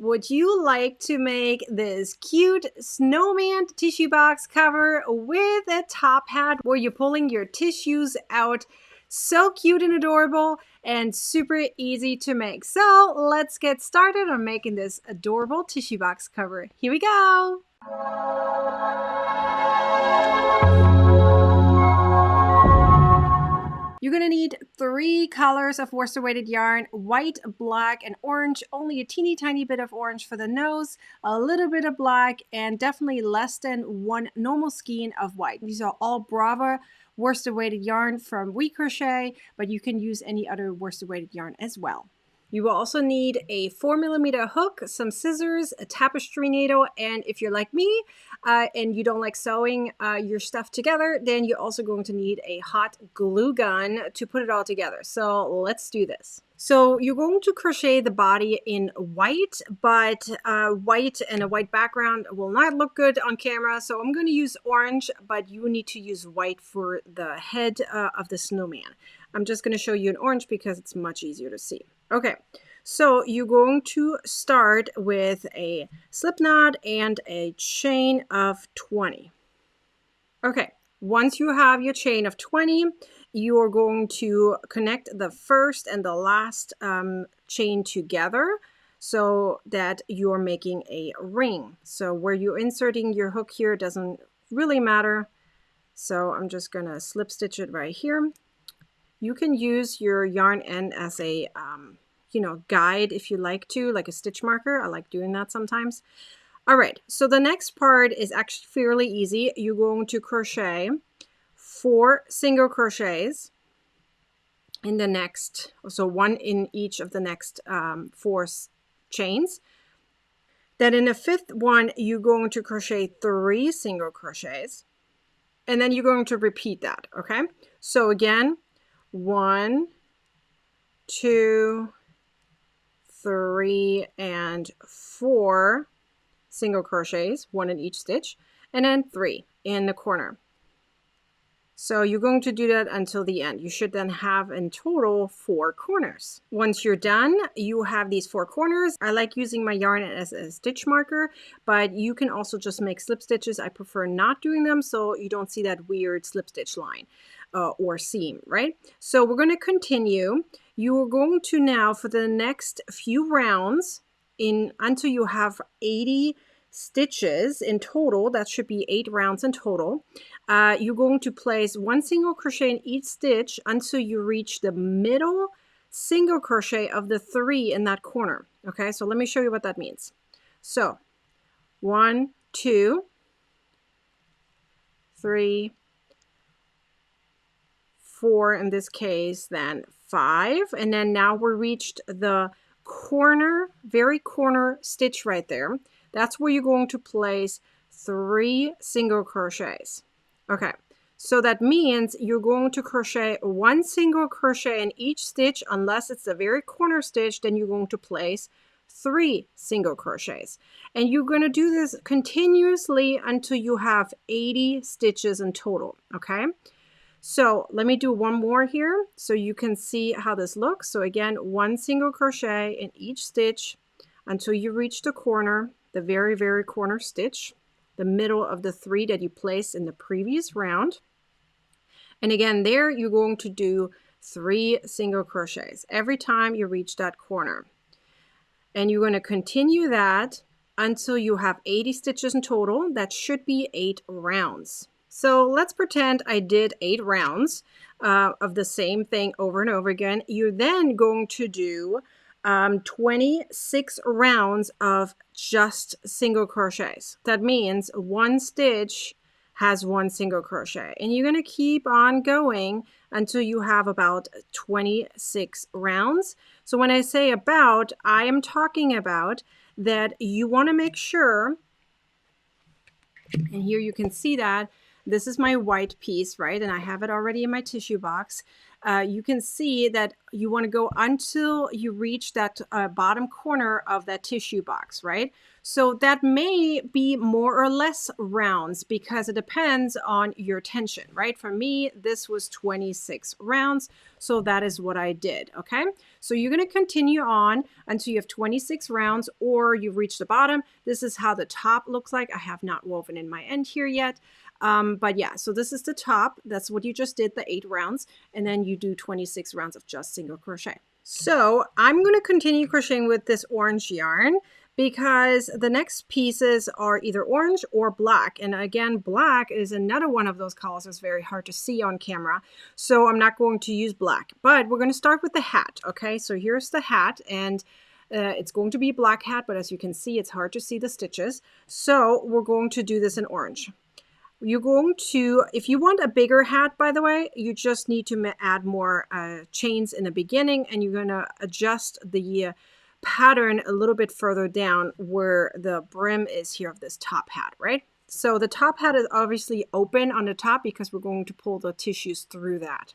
would you like to make this cute snowman tissue box cover with a top hat where you're pulling your tissues out? So cute and adorable and super easy to make. So let's get started on making this adorable tissue box cover. Here we go. You're going to need 3 colors of worsted weighted yarn: white, black, and orange. Only a teeny tiny bit of orange for the nose, a little bit of black, and definitely less than 1 normal skein of white. These are all Brava worsted weighted yarn from We Crochet, but you can use any other worsted weighted yarn as well. You will also need a 4mm hook, some scissors, a tapestry needle, and if you're like me and you don't like sewing your stuff together, then you're also going to need a hot glue gun to put it all together. So let's do this. So you're going to crochet the body in white, but white and a white background will not look good on camera. So I'm going to use orange, but you need to use white for the head of the snowman. I'm just going to show you an orange because it's much easier to see. Okay, so you're going to start with a slip knot and a chain of 20. Okay, once you have your chain of 20, you are going to connect the first and the last chain together so that you're making a ring. So where you're inserting your hook here doesn't really matter. So I'm just going to slip stitch it right here. You can use your yarn end as a guide if you like to, like a stitch marker. I like doing that sometimes. All right, so the next part is actually fairly easy. You're going to crochet 4 single crochets in the next, so 1 in each of the next 4 chains. Then in the 5th one, you're going to crochet 3 single crochets, and then you're going to repeat that, okay? So again, 1, 2, 3, and 4 single crochets, 1 in each stitch, and then 3 in the corner. So you're going to do that until the end. You should then have in total 4 corners. Once you're done, you have these 4 corners. I like using my yarn as a stitch marker, but you can also just make slip stitches. I prefer not doing them so you don't see that weird slip stitch line or seam, right? So we're going to continue. You are going to now, for the next few rounds, until you have 80 stitches in total, that should be 8 rounds in total, you're going to place 1 single crochet in each stitch until you reach the middle single crochet of the 3 in that corner. Okay, so let me show you what that means. So 1, 2, 3, 4 in this case, then 5, and then now we reached the corner, very corner stitch right there. That's where you're going to place 3 single crochets. Okay, so that means you're going to crochet 1 single crochet in each stitch. Unless it's the very corner stitch, then you're going to place 3 single crochets. And you're going to do this continuously until you have 80 stitches in total, okay? So let me do one more here so you can see how this looks. So again, 1 single crochet in each stitch until you reach the corner, the very, very corner stitch, the middle of the 3 that you placed in the previous round. And again, there you're going to do 3 single crochets every time you reach that corner. And you're going to continue that until you have 80 stitches in total. That should be 8 rounds. So let's pretend I did 8 rounds of the same thing over and over again. You're then going to do 26 rounds of just single crochets. That means 1 stitch has 1 single crochet, and you're going to keep on going until you have about 26 rounds. So when I say about, I am talking about that you want to make sure, and here you can see that this is my white piece, right? And I have it already in my tissue box. you can see that you want to go until you reach that bottom corner of that tissue box, right? So that may be more or less rounds because it depends on your tension, right? For me, this was 26 rounds. So that is what I did, okay? So you're going to continue on until you have 26 rounds or you've reached the bottom. This is how the top looks like. I have not woven in my end here yet. But yeah, so this is the top. That's what you just did, the 8 rounds. And then you do 26 rounds of just single crochet. So I'm going to continue crocheting with this orange yarn because the next pieces are either orange or black. And again, black is another one of those colors that's very hard to see on camera. So I'm not going to use black, but we're going to start with the hat. Okay, so here's the hat, and it's going to be a black hat, but as you can see, it's hard to see the stitches. So we're going to do this in orange. You're going to, if you want a bigger hat, by the way, you just need to add more chains in the beginning, and you're going to adjust the pattern a little bit further down where the brim is here of this top hat, right? So the top hat is obviously open on the top because we're going to pull the tissues through that.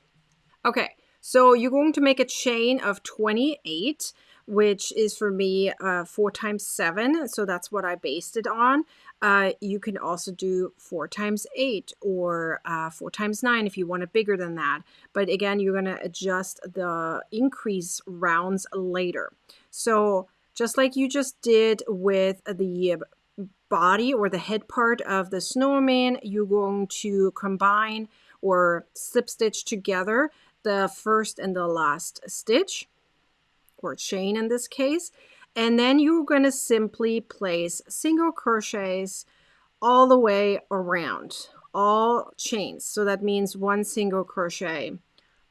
Okay, so you're going to make a chain of 28, which is for me 4 times 7. So that's what I based it on. You can also do 4 times 8 or 4 times 9 if you want it bigger than that. But again, you're going to adjust the increase rounds later. So just like you just did with the body or the head part of the snowman, you're going to combine or slip stitch together the first and the last stitch, or chain in this case, and then you're going to simply place single crochets all the way around, all chains. So that means 1 single crochet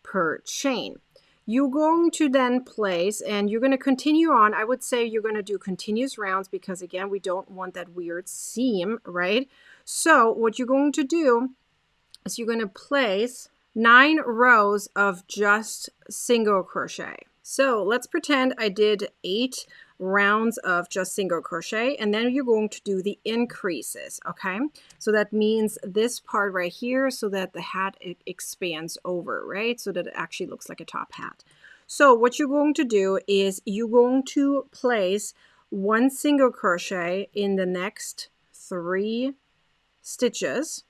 per chain. You're going to then place, and you're going to continue on. I would say you're going to do continuous rounds because again, we don't want that weird seam, right? So what you're going to do is you're going to place 9 rows of just single crochet. So let's pretend I did 8 rounds of just single crochet, and then you're going to do the increases, okay? So that means this part right here so that the hat expands over, right? So that it actually looks like a top hat. So what you're going to do is you're going to place 1 single crochet in the next 3 stitches.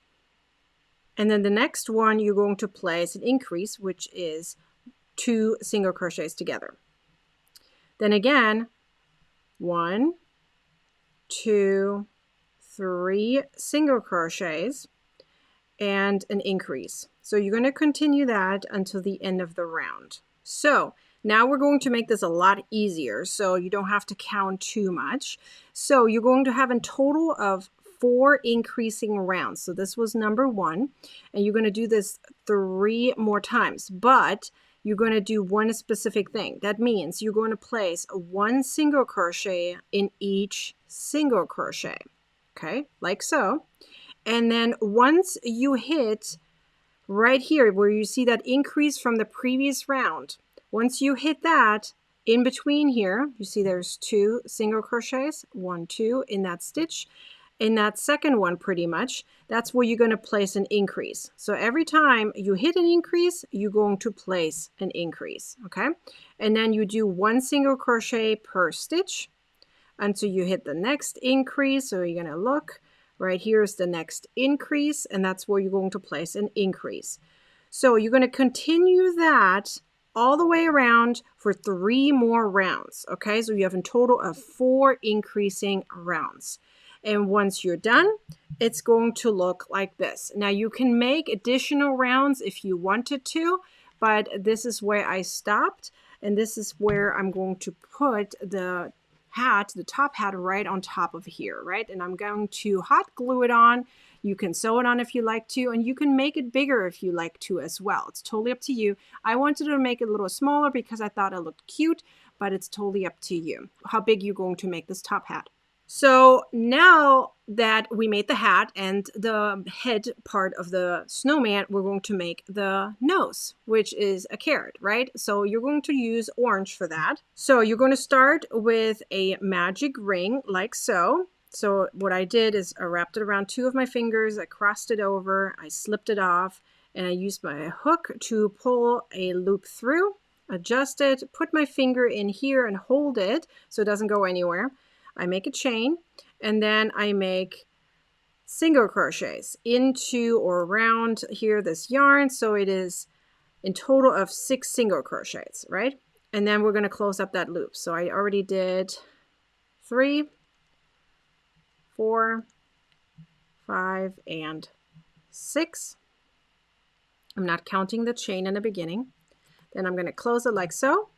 And then the next one, you're going to place an increase, which is 2 single crochets together. Then again, 1, 2, 3 single crochets and an increase. So you're going to continue that until the end of the round. So now we're going to make this a lot easier so you don't have to count too much. So you're going to have a total of 4 increasing rounds. So this was number 1, and you're going to do this 3 more times, but you're going to do one specific thing. That means you're going to place 1 single crochet in each single crochet, okay, like so. And then once you hit right here where you see that increase from the previous round, once you hit that, in between here, you see there's 2 single crochets, 1, 2 in that stitch. In that second one, pretty much, that's where you're going to place an increase. So every time you hit an increase, you're going to place an increase, okay? And then you do 1 single crochet per stitch until you hit the next increase. So you're going to look, right here is the next increase, and that's where you're going to place an increase. So you're going to continue that all the way around for 3 more rounds, okay? So you have a total of 4 increasing rounds. And once you're done, it's going to look like this. Now you can make additional rounds if you wanted to, but this is where I stopped. And this is where I'm going to put the hat, the top hat, right on top of here, right? And I'm going to hot glue it on. You can sew it on if you like to, and you can make it bigger if you like to as well. It's totally up to you. I wanted to make it a little smaller because I thought it looked cute, but it's totally up to you how big you're going to make this top hat. So now that we made the hat and the head part of the snowman, we're going to make the nose, which is a carrot, right? So you're going to use orange for that. So you're going to start with a magic ring like so. So what I did is I wrapped it around 2 of my fingers, I crossed it over, I slipped it off, and I use my hook to pull a loop through, adjust it, put my finger in here and hold it so it doesn't go anywhere. I make a chain, and then I make single crochets into or around here this yarn, so it is in total of 6 single crochets, right? And then we're going to close up that loop. So I already did 3, 4, 5, and 6. I'm not counting the chain in the beginning. Then I'm going to close it like so.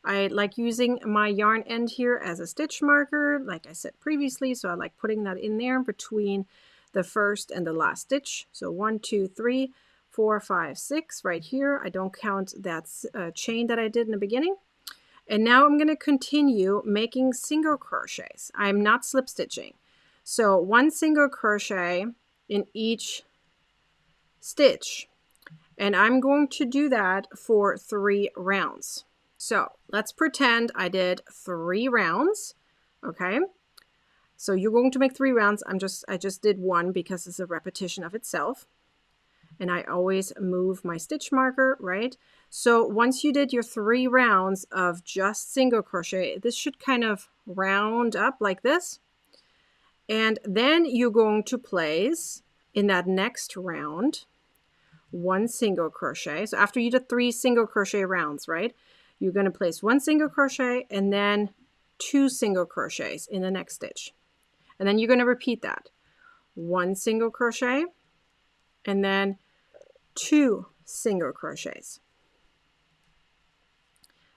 I like using my yarn end here as a stitch marker, like I said previously, so I like putting that in there between the first and the last stitch. So 1, 2, 3, 4, 5, 6 right here. I don't count that chain that I did in the beginning. And now I'm going to continue making single crochets. I'm not slip stitching. So 1 single crochet in each stitch. And I'm going to do that for 3 rounds. So let's pretend I did 3 rounds. Okay. So you're going to make 3 rounds. I just did 1 because it's a repetition of itself. And I always move my stitch marker, right? So once you did your 3 rounds of just single crochet, this should kind of round up like this. And then you're going to place in that next round 1 single crochet. So after you did 3 single crochet rounds, right? You're going to place 1 single crochet and then 2 single crochets in the next stitch. And then you're going to repeat that. 1 single crochet and then 2 single crochets.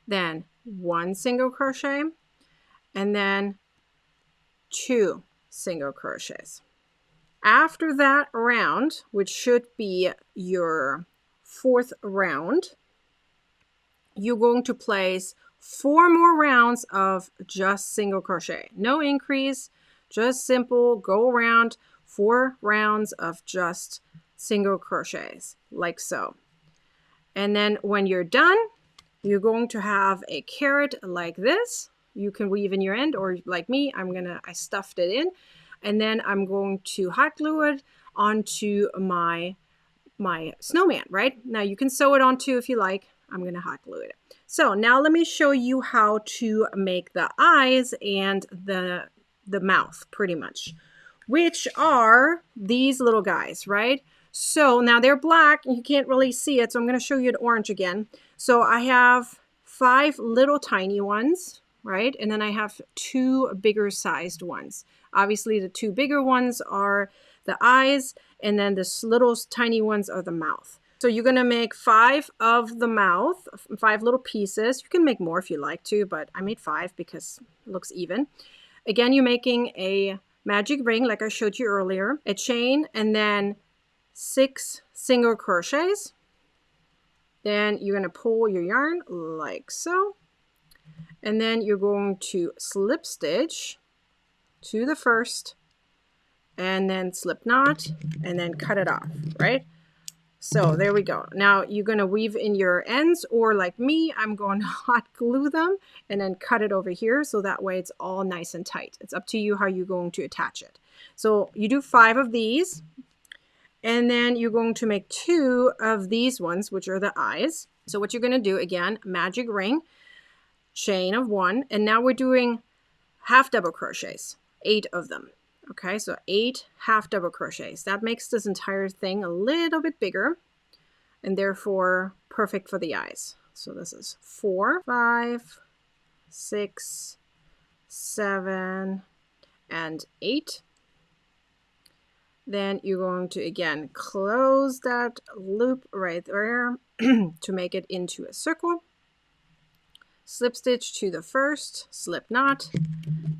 Then 1 single crochet and then 2 single crochets. After that round, which should be your 4th round, you're going to place 4 more rounds of just single crochet. No increase, just simple go around 4 rounds of just single crochets like so. And then when you're done, you're going to have a carrot like this. You can weave in your end, or like me, I stuffed it in, and then I'm going to hot glue it onto my snowman, right? Now you can sew it onto if you like. I'm going to hot glue it. So now let me show you how to make the eyes and the mouth pretty much, which are these little guys, right? So now they're black and you can't really see it. So I'm going to show you an orange again. So I have 5 little tiny ones, right? And then I have 2 bigger sized ones. Obviously the 2 bigger ones are the eyes, and then the little tiny ones are the mouth. So you're going to make 5 of the mouth, 5 little pieces. You can make more if you like to, but I made 5 because it looks even. Again, you're making a magic ring like I showed you earlier, a chain, and then 6 single crochets. Then you're going to pull your yarn like so. And then you're going to slip stitch to the first, and then slip knot, and then cut it off, right? So there we go. Now you're going to weave in your ends, or like me, I'm going to hot glue them and then cut it over here. So that way it's all nice and tight. It's up to you how you're going to attach it. So you do 5 of these, and then you're going to make 2 of these ones, which are the eyes. So what you're going to do, again, magic ring, chain of 1, and now we're doing half double crochets, 8 of them. Okay, so 8 half double crochets. That makes this entire thing a little bit bigger and therefore perfect for the eyes. So this is 4, 5, 6, 7, and 8. Then you're going to again close that loop right there to make it into a circle. Slip stitch to the first, slip knot,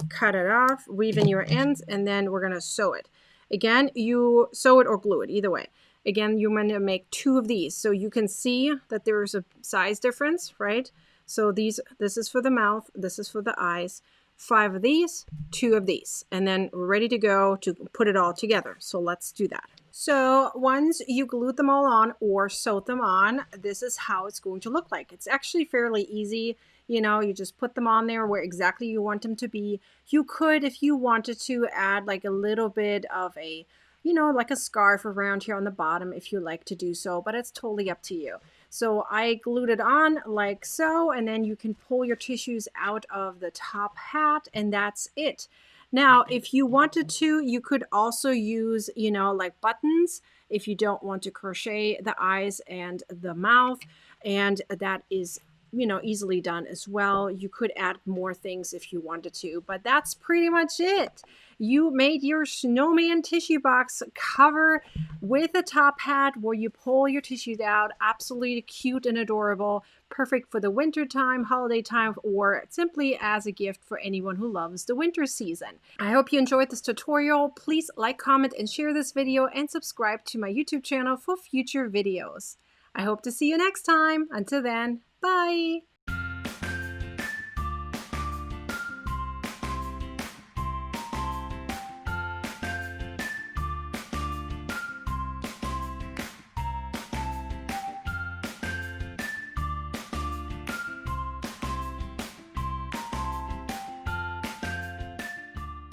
cut it off, weave in your ends, and then we're going to sew it. Again, you sew it or glue it, either way. Again, you're going to make 2 of these. So you can see that there's a size difference, right? So this is for the mouth, this is for the eyes. 5 of these, 2 of these, and then we're ready to go to put it all together. So let's do that. So once you glued them all on or sewed them on, this is how it's going to look like. It's actually fairly easy. You know, you just put them on there where exactly you want them to be. You could, if you wanted to, add like a little bit of a you know, like a scarf around here on the bottom if you like to do so, but it's totally up to you. So I glued it on like so, and then you can pull your tissues out of the top hat, and that's it. Now, if you wanted to, you could also use, you know, like buttons if you don't want to crochet the eyes and the mouth, and that is, you know, easily done as well. You could add more things if you wanted to, but that's pretty much it. You made your snowman tissue box cover with a top hat where you pull your tissues out. Absolutely cute and adorable. Perfect for the winter time, holiday time, or simply as a gift for anyone who loves the winter season. I hope you enjoyed this tutorial. Please like, comment, and share this video, and subscribe to my YouTube channel for future videos. I hope to see you next time. Until then, bye!